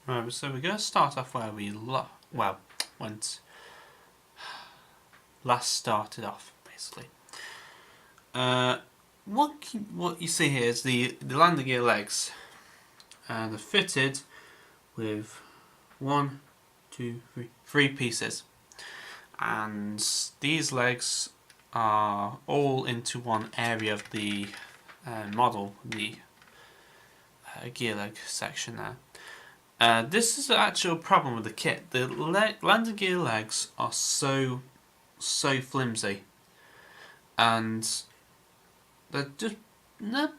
Right, so we're going to start off where we went last started off, basically. What you see here is the landing gear legs, and they're fitted with 1, 2, 3 pieces, and these legs are all into one area of the model, the gear leg section there. This is the actual problem with the kit. The landing gear legs are so flimsy, and they're just not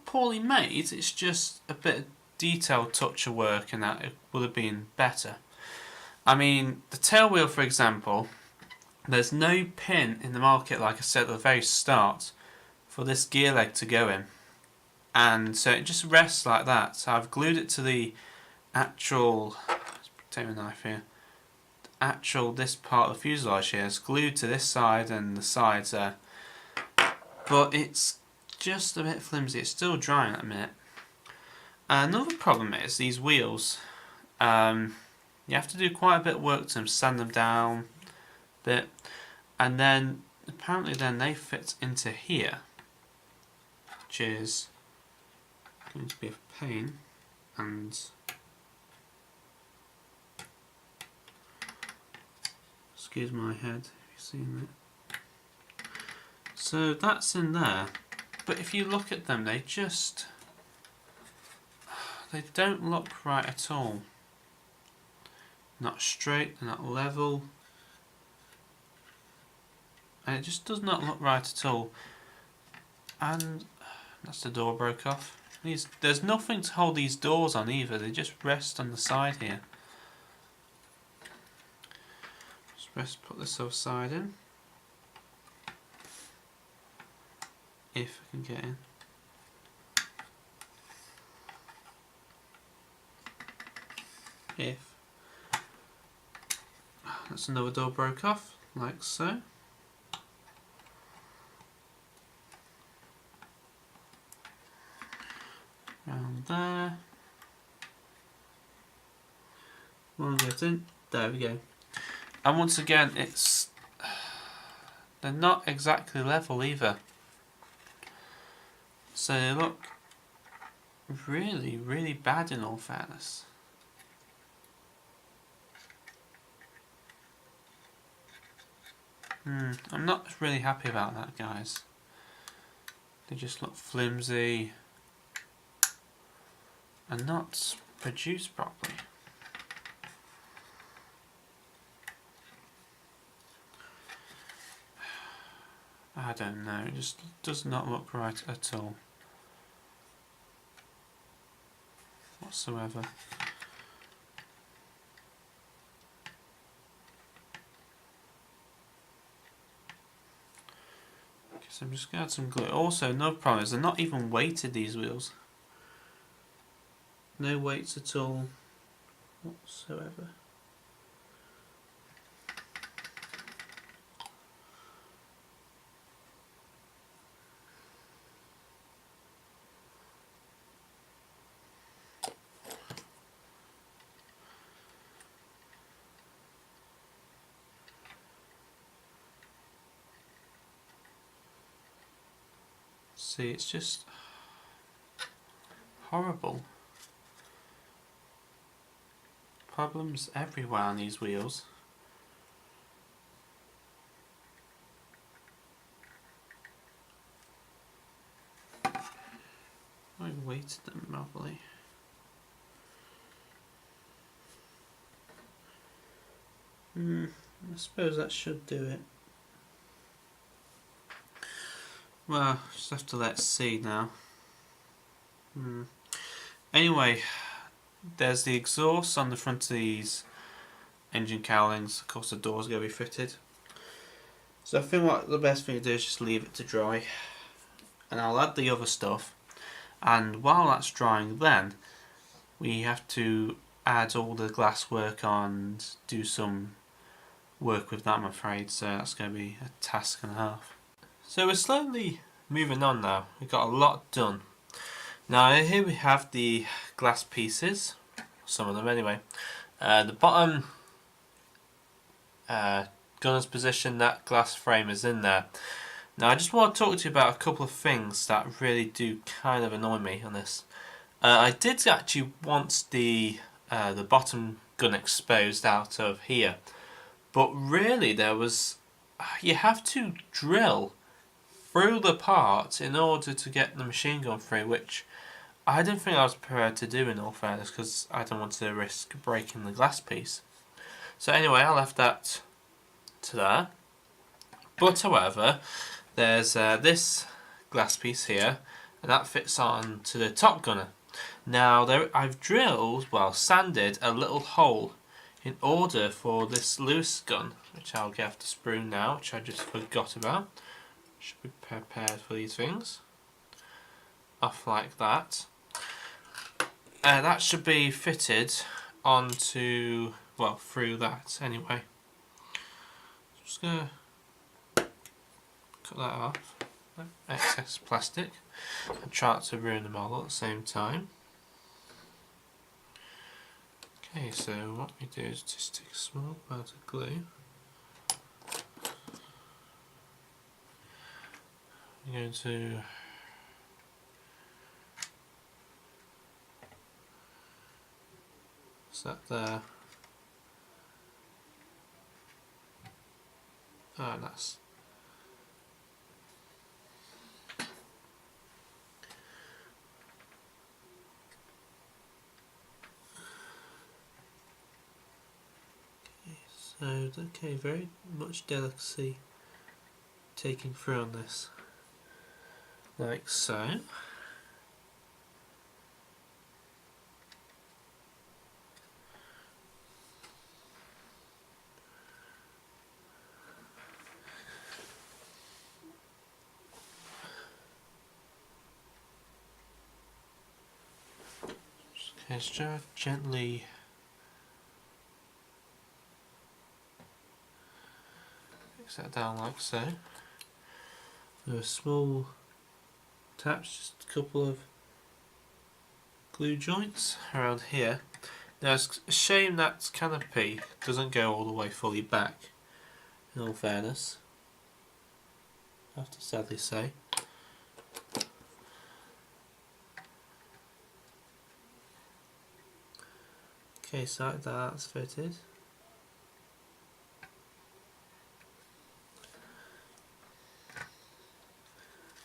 poorly made. It's just a bit of detailed touch of work, and that it would have been better. I mean, the tail wheel, for example, there's no pin in the market, like I said at the very start, for this gear leg to go in, and so it just rests like that. So I've glued it to the actual, let's take my knife here, this part of the fuselage here is glued to this side and the sides there, but it's just a bit flimsy. It's still drying at the minute. Another problem is these wheels. You have to do quite a bit of work to them, sand them down a bit, and then apparently then they fit into here, which is going to be a pain. And excuse my head if you've seen it. So that's in there, but if you look at them, they don't look right at all. Not straight, they're not level, and it just does not look right at all. And that's the door broke off. There's nothing to hold these doors on either, they just rest on the side here. Just put this other side in, if I can get in. That's another door broke off, like so. Around there. One get in. There we go. And once again, they're not exactly level either. So they look really bad in all fairness. I'm not really happy about that, guys. They just look flimsy and not produced properly. I don't know, it just does not look right at all whatsoever. So I'm just going to add some glue. Also, no problem is they're not even weighted, these wheels. No weights at all whatsoever. See, it's just horrible. Problems everywhere on these wheels. I weighted them properly. I suppose that should do it. Well, just have to let's see now. Anyway, there's the exhaust on the front of these engine cowlings. Of course, the door's going to be fitted. So I think what the best thing to do is just leave it to dry, and I'll add the other stuff. And while that's drying, then we have to add all the glass work on and do some work with that, I'm afraid. So that's going to be a task and a half. So we're slowly moving on now. We've got a lot done. Now here we have the glass pieces some of them anyway. The bottom gunner's position, that glass frame is in there. Now I just want to talk to you about a couple of things that really do kind of annoy me on this. I did actually want the bottom gun exposed out of here, but really there was, you have to drill through the part in order to get the machine gun through, which I didn't think I was prepared to do, in all fairness, because I don't want to risk breaking the glass piece. So anyway, I left that to there. But however, there's this glass piece here, and that fits on to the top gunner. Now I've drilled, well, sanded a little hole in order for this loose gun, which I'll get to sprue now, which I just forgot about. Should be prepared for these things. Off like that. That should be fitted onto, well, through that anyway. Just gonna cut that off, excess plastic, and try not to ruin the model at the same time. Okay, so what we do is just take a small amount of glue. I'm going to set there. Oh, nice. Okay, very much delicacy taking through on this, like so. Okay, just gently fix that down like so. There are small taps, just a couple of glue joints around here. Now it's a shame that Canopy doesn't go all the way fully back, in all fairness, I have to sadly say. Okay, so like that's fitted.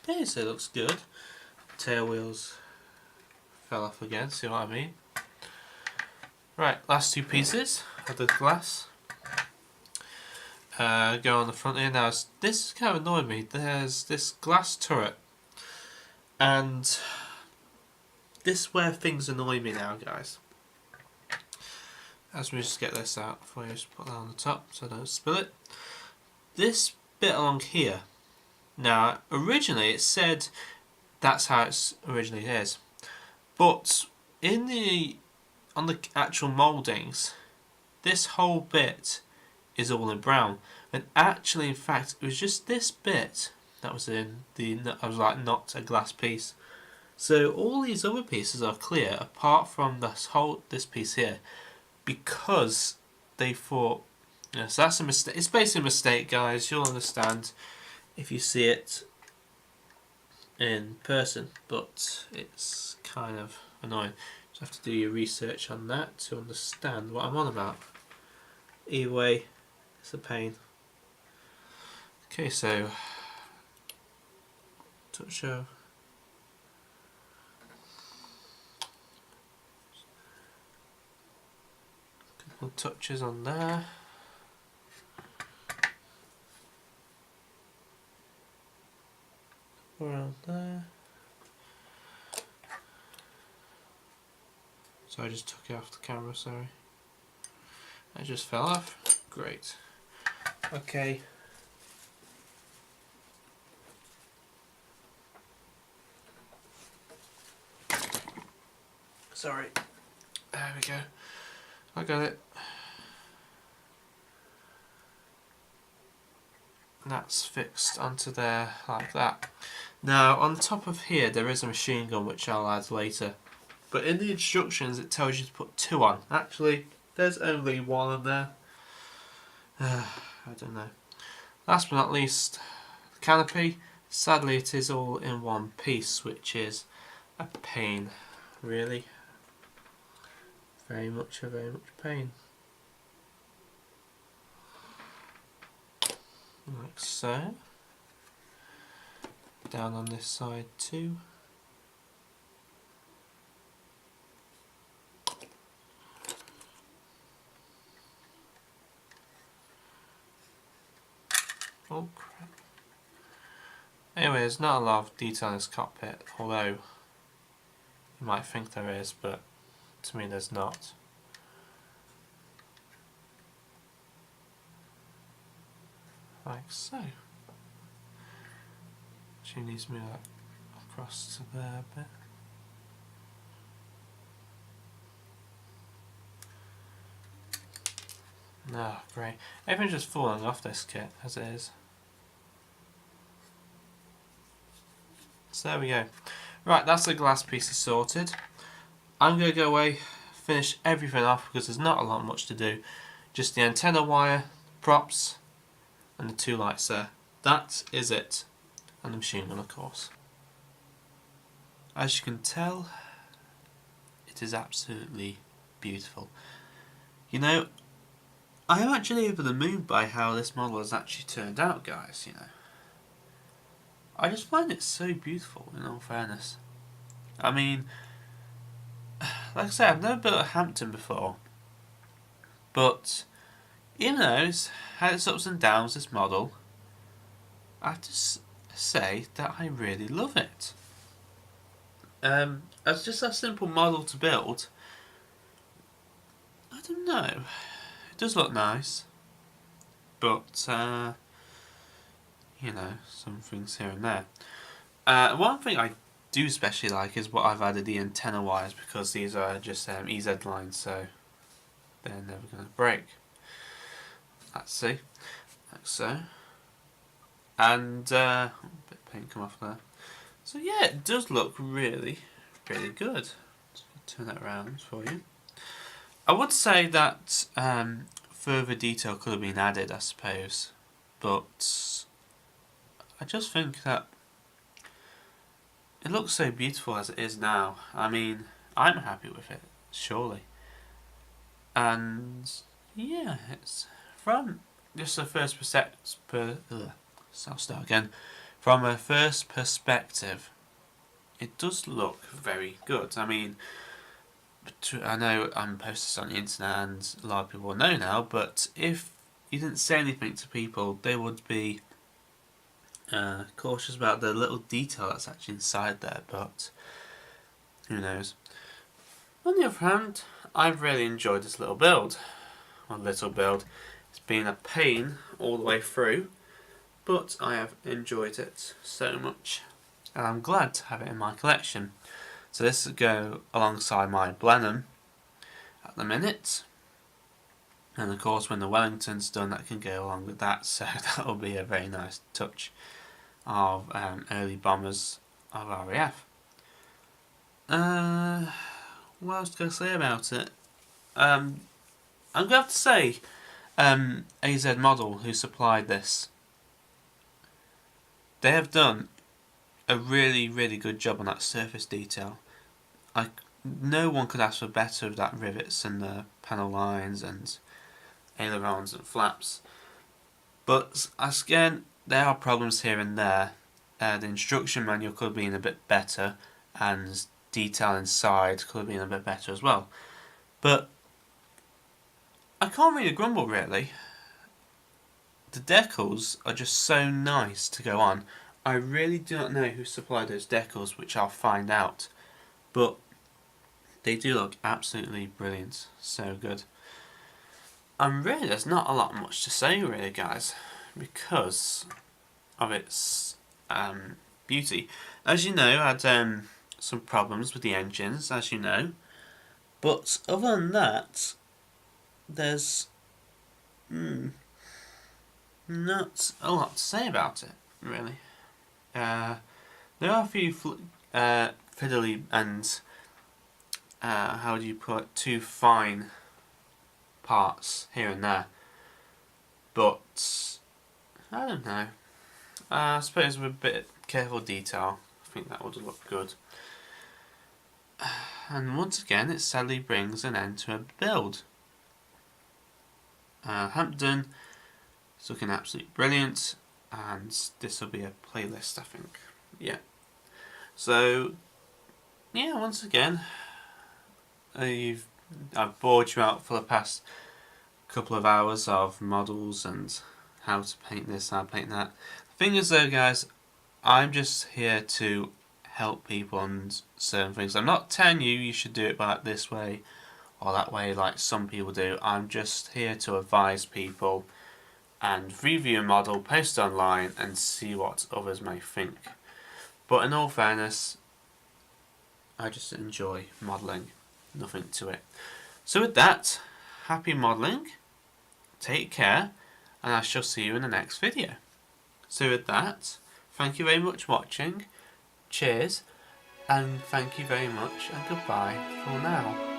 Okay, so it looks good. Tail wheels fell off again, see what I mean? Right, last two pieces of the glass go on the front here. Now, this kind of annoyed me. There's this glass turret, and this is where things annoy me now, guys. As we just get this out before I just put that on the top so I don't spill it. This bit along here, now originally it said that's how it originally is, but on the actual mouldings, this whole bit is all in brown, and actually in fact it was just this bit that was in not a glass piece. So all these other pieces are clear apart from this piece here, because they thought, so that's a mistake. It's basically a mistake, guys. You'll understand if you see it in person, but it's kind of annoying. You have to do your research on that to understand what I'm on about. Either way, it's a pain. Okay, so touch of couple touches on there. Around there. So I just took it off the camera, sorry. It just fell off. Great. Okay. Sorry. There we go. I got it. And that's fixed onto there like that. Now on top of here there is a machine gun which I'll add later. but in the instructions it tells you to put 2 on. Actually, there's only 1 on there. I don't know. Last but not least, Canopy. Sadly, it is all in one piece, which is a pain, really. Very much pain. Like so. Down on this side too. Oh crap. Anyway, there's not a lot of detail in this cockpit, although you might think there is, but to me there's not. Like so. She needs to move that across to there a bit. No, great. Everything's just falling off this kit as it is. So there we go. Right, that's the glass pieces sorted. I'm going to go away, finish everything off because there's not a lot much to do. Just the antenna wire, props, and the 2 lights there. That is it. And the machine gun, of course. As you can tell, it is absolutely beautiful. You know, I am actually over the moon by how this model has actually turned out, guys, you know. I just find it so beautiful, in all fairness. I mean, like I say, I've never built a Hampden before. But, even though it's had its ups and downs, this model, I have to say that I really love it. As just a simple model to build, I don't know. It does look nice, but you know, some things here and there. One thing I do especially like is what I've added the antenna wires, because these are just EZ lines, so they're never going to break. Let's see, like so. And a bit of paint come off there. So yeah, it does look really, really good. Turn that around for you. I would say that further detail could have been added, I suppose, but I just think that it looks so beautiful as it is now. I mean, I'm happy with it, surely. And yeah, it's from just a first I'll start again. From a first perspective, it does look very good. I mean, I know I'm posting this on the internet and a lot of people know now, but if you didn't say anything to people, they would be cautious about the little detail that's actually inside there, but who knows. On the other hand, I've really enjoyed this little build. It's been a pain all the way through, but I have enjoyed it so much, and I'm glad to have it in my collection. So this will go alongside my Blenheim at the minute, and of course when the Wellington's done, that can go along with that, so that will be a very nice touch of early bombers of RAF. What else can I say about it? I'm going to have to say AZModel, who supplied this, they have done a really, really good job on that surface detail. No one could ask for better of that rivets and the panel lines and ailerons and flaps. But again, there are problems here and there. The instruction manual could have been a bit better, and detail inside could have been a bit better as well. But I can't really grumble, really. The decals are just so nice to go on. I really do not know who supplied those decals, which I'll find out. But they do look absolutely brilliant. So good. And really, there's not a lot much to say, really, guys, because of its beauty. As you know, I had some problems with the engines, as you know. But other than that, there's not a lot to say about it, really. There are a few fiddly and how do you put, too fine parts here and there. But I don't know. I suppose with a bit of careful detail, I think that would look good. And once again, it sadly brings an end to a build. Hampden is looking absolutely brilliant, and this will be a playlist, I think. Yeah. So, yeah, once again, I've bored you out for the past couple of hours of models and how to paint this, how to paint that. The thing is though, guys, I'm just here to help people on certain things. I'm not telling you should do it like this way or that way like some people do. I'm just here to advise people and review a model, post it online and see what others may think. But in all fairness, I just enjoy modelling, nothing to it. So with that, happy modelling, take care, and I shall see you in the next video. So with that, thank you very much for watching, cheers, and thank you very much and goodbye for now.